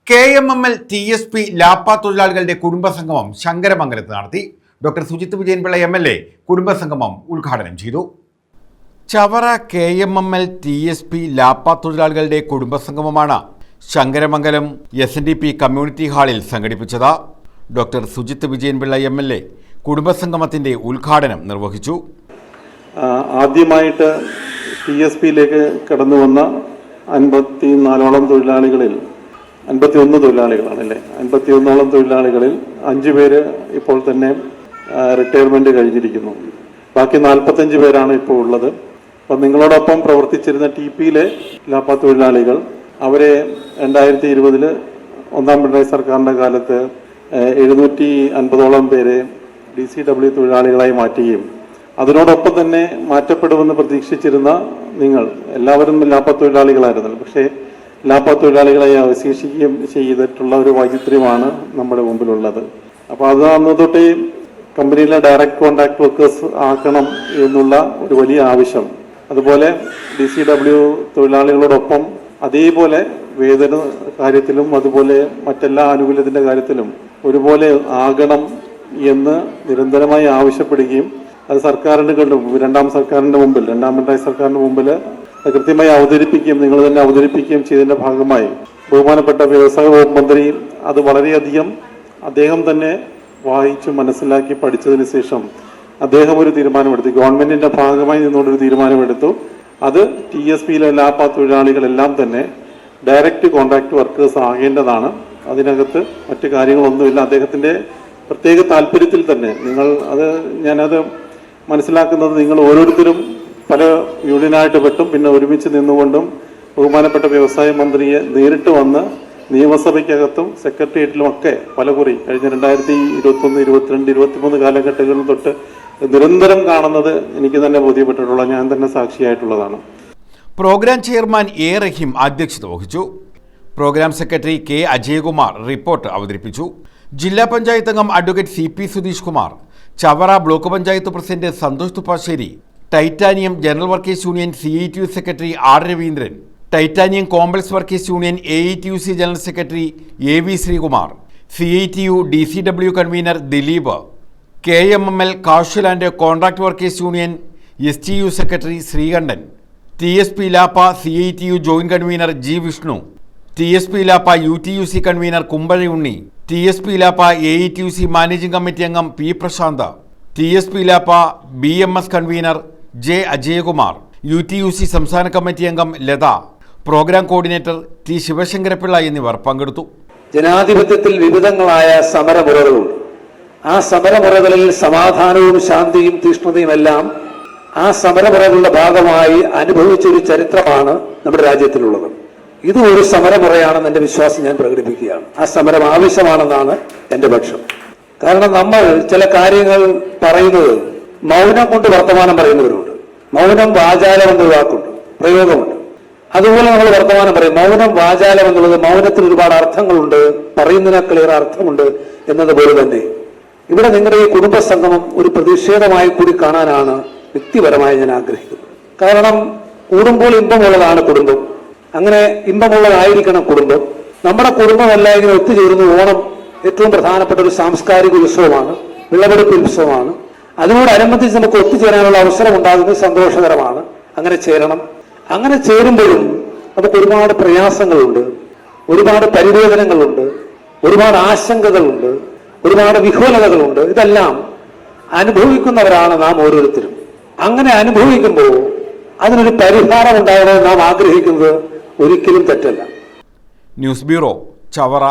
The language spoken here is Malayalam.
KMML TSP ലാപ്പ തൊഴിലാളികളുടെ കുടുംബസംഗമം ശങ്കരമംഗലത്ത് നടത്തി. ഡോക്ടർ സുജിത്ത് വിജയൻപിള്ള MLA കുടുംബസംഗമം ഉദ്ഘാടനം ചെയ്തു. ചവറ KMML TSP ലാപ്പ തൊഴിലാളികളുടെ കുടുംബസംഗമമാണ് ശങ്കരമംഗലം SNDP കമ്മ്യൂണിറ്റി ഹാളിൽ സംഘടിപ്പിച്ചത്. ഡോക്ടർ സുജിത്ത് വിജയൻപിള്ള MLA കുടുംബസംഗമത്തിന്റെ ഉദ്ഘാടനം നിർവഹിച്ചു. ആദ്യമായിട്ട് TSPയിലേക്ക് കടന്നു വന്ന 54ഓളം തൊഴിലാളികളിൽ 51 തൊഴിലാളികളാണല്ലേ 51ഓളം തൊഴിലാളികളിൽ 5 പേര് ഇപ്പോൾ തന്നെ റിട്ടയർമെന്റ് കഴിഞ്ഞിരിക്കുന്നു. ബാക്കി 45 പേരാണ് ഇപ്പോൾ ഉള്ളത്. അപ്പം നിങ്ങളോടൊപ്പം പ്രവർത്തിച്ചിരുന്ന TPയിലെ ലാപ്പ തൊഴിലാളികൾ അവരെ 2020 ഒന്നാം പിണറായി സർക്കാരിൻ്റെ കാലത്ത് 750ഓളം പേരെ DCW തൊഴിലാളികളായി മാറ്റുകയും അതിനോടൊപ്പം തന്നെ മാറ്റപ്പെടുമെന്ന് പ്രതീക്ഷിച്ചിരുന്ന നിങ്ങൾ എല്ലാവരും ലാപ്പ തൊഴിലാളികളായിരുന്നല്ലോ. പക്ഷേ ലാപ്പ തൊഴിലാളികളായി അവശേഷിക്കുകയും ചെയ്തിട്ടുള്ള ഒരു വൈചിത്ര്യമാണ് നമ്മുടെ മുമ്പിലുള്ളത്. അപ്പോൾ അത് അന്ന് തൊട്ടേ കമ്പനിയിലെ ഡയറക്റ്റ് കോൺട്രാക്ട് വർക്കേഴ്സ് ആക്കണം എന്നുള്ള ഒരു വലിയ ആവശ്യം, അതുപോലെ DCW തൊഴിലാളികളോടൊപ്പം അതേപോലെ വേതന കാര്യത്തിലും അതുപോലെ മറ്റെല്ലാ ആനുകൂല്യത്തിൻ്റെ കാര്യത്തിലും ഒരുപോലെ ആകണം എന്ന് നിരന്തരമായി ആവശ്യപ്പെടുകയും അത് രണ്ടാം പിണറായി സർക്കാരിൻ്റെ മുമ്പിൽ കൃത്യമായി അവതരിപ്പിക്കുകയും നിങ്ങൾ തന്നെ അവതരിപ്പിക്കുകയും ചെയ്തതിൻ്റെ ഭാഗമായി ബഹുമാനപ്പെട്ട വ്യവസായ വകുപ്പ് മന്ത്രി അത് വളരെയധികം അദ്ദേഹം തന്നെ വായിച്ച് മനസ്സിലാക്കി പഠിച്ചതിന് ശേഷം അദ്ദേഹം ഒരു തീരുമാനമെടുത്തു. ഗവൺമെന്റിന്റെ ഭാഗമായി നിന്നുകൊണ്ടൊരു തീരുമാനമെടുത്തു. അത് TSPയിലെ ലാപ്പ തൊഴിലാളികളെല്ലാം തന്നെ ഡയറക്റ്റ് കോൺട്രാക്ട് വർക്കേഴ്സ് ആകേണ്ടതാണ്. അതിനകത്ത് മറ്റു കാര്യങ്ങളൊന്നുമില്ല. അദ്ദേഹത്തിന്റെ പ്രത്യേക താല്പര്യത്തിൽ തന്നെ ഞാനത് മനസ്സിലാക്കുന്നത് നിങ്ങൾ ഓരോരുത്തരും പല യൂണിയനായിട്ട് പെട്ടും പിന്നെ ഒരുമിച്ച് നിന്നുകൊണ്ടും ബഹുമാനപ്പെട്ട വ്യവസായ മന്ത്രിയെ നേരിട്ട് വന്ന് നിയമസഭയ്ക്കകത്തും സെക്രട്ടേറിയറ്റിലും ഒക്കെ പലകുറി കഴിഞ്ഞ 2021, 22, 23 കാലഘട്ടങ്ങളിൽ തൊട്ട് നിരന്തരം കാണുന്നത് എനിക്ക് തന്നെ ബോധ്യപ്പെട്ടിട്ടുള്ള ഞാൻ തന്നെ സാക്ഷിയായിട്ടുള്ളതാണ്. Programme chairman A. റഹീം അധ്യക്ഷത വഹിച്ചു. Programme secretary K. Ajayakumar report അവതരിപ്പിച്ചു. ജില്ലാ പഞ്ചായത്ത് അംഗം advocate CP Sudheesh Kumar, Chavara block panchayat president Santhosh Thuppassery, titanium general workers union CITU secretary R. Raveendran, titanium complex workers union AITUC general secretary AV Sreekumar, CITU DCW convener Dileep, KMML casual and contract workers union STU secretary Sreekantan, TSP ലാപ്പ CITU joint convener G. Vishnu, TSP ലാപ്പ UTUC കൺവീനർ കുമ്പഴയുണ്ണി, TSP ലാപ്പ AITUC മാനേജിംഗ് കമ്മിറ്റി അംഗം P. പ്രശാന്ത്, TSP ലാപ്പ BMS convener J. Ajayakumar, UTUC സംസ്ഥാന കമ്മിറ്റി അംഗം Latha, programme coordinator T. Sivasankarapillai എന്നിവർ പങ്കെടുത്തു. ജനാധിപത്യത്തിൽ വിവിധങ്ങളായ സമരമുറകളുണ്ട്. ആ സമരമുറകളിൽ സമാധാനവും ശാന്തിയും തീഷ്ണതയും എല്ലാം ആ സമരമുറകളുടെ ഭാഗമായി അനുഭവിച്ചൊരു ചരിത്രമാണ് നമ്മുടെ രാജ്യത്തിലുള്ളത്. ഇതും ഒരു സമരമുറയാണെന്ന് എൻ്റെ വിശ്വാസം ഞാൻ പ്രകടിപ്പിക്കുകയാണ്. ആ സമരം ആവശ്യമാണെന്നാണ് എൻ്റെ പക്ഷം. കാരണം നമ്മൾ ചില കാര്യങ്ങൾ പറയുന്നത് മൗനം കൊണ്ട് വർത്തമാനം പറയുന്നവരുണ്ട്. മൗനം വാചാലം എന്നൊരു വാക്കുണ്ട്, പ്രയോഗമുണ്ട്. അതുപോലെ നമ്മൾ വർത്തമാനം പറയും. മൗനം വാചാലം എന്നുള്ളത് മൗനത്തിന് ഒരുപാട് അർത്ഥങ്ങളുണ്ട്, പറയുന്നതിനേക്കാളേറെ അർത്ഥമുണ്ട് എന്നതുപോലെ തന്നെ ഇവിടെ നിങ്ങളുടെ ഈ കുടുംബ സംഗമം ഒരു പ്രതിഷേധമായി കൂടി കാണാനാണ് വ്യക്തിപരമായി ഞാൻ ആഗ്രഹിക്കുന്നത്. കാരണം കൂടുമ്പോൾ ഇമ്പമുള്ളതാണ് കുടുംബം, അങ്ങനെ ഇമ്പമുള്ളതായിരിക്കണം കുടുംബം. നമ്മുടെ കുടുംബമല്ല ഇങ്ങനെ ഒത്തുചേരുന്ന ഓണം ഏറ്റവും പ്രധാനപ്പെട്ട ഒരു സാംസ്കാരിക ഉത്സവമാണ്, വിളവെടുപ്പ് ഉത്സവമാണ്. അതിനോടനുബന്ധിച്ച് നമുക്ക് ഒത്തുചേരാനുള്ള അവസരം ഉണ്ടാകുന്നത് സന്തോഷകരമാണ്. അങ്ങനെ ചേരണം. അങ്ങനെ ചേരുമ്പോഴും നമുക്ക് ഒരുപാട് പ്രയാസങ്ങളുണ്ട്, ഒരുപാട് പരിവേദനങ്ങളുണ്ട്, ഒരുപാട് ആശങ്കകളുണ്ട്, ഒരുപാട് വിഹ്വലതകളുണ്ട്. ഇതെല്ലാം അനുഭവിക്കുന്നവരാണ് നാം ഓരോരുത്തരും. അങ്ങനെ അനുഭവിക്കുമ്പോൾ അതിനൊരു പരിഹാരം ഉണ്ടാകണമെന്ന് നാം ആഗ്രഹിക്കുന്നത് ഒരിക്കലും തെറ്റല്ല. News bureau, Chavara.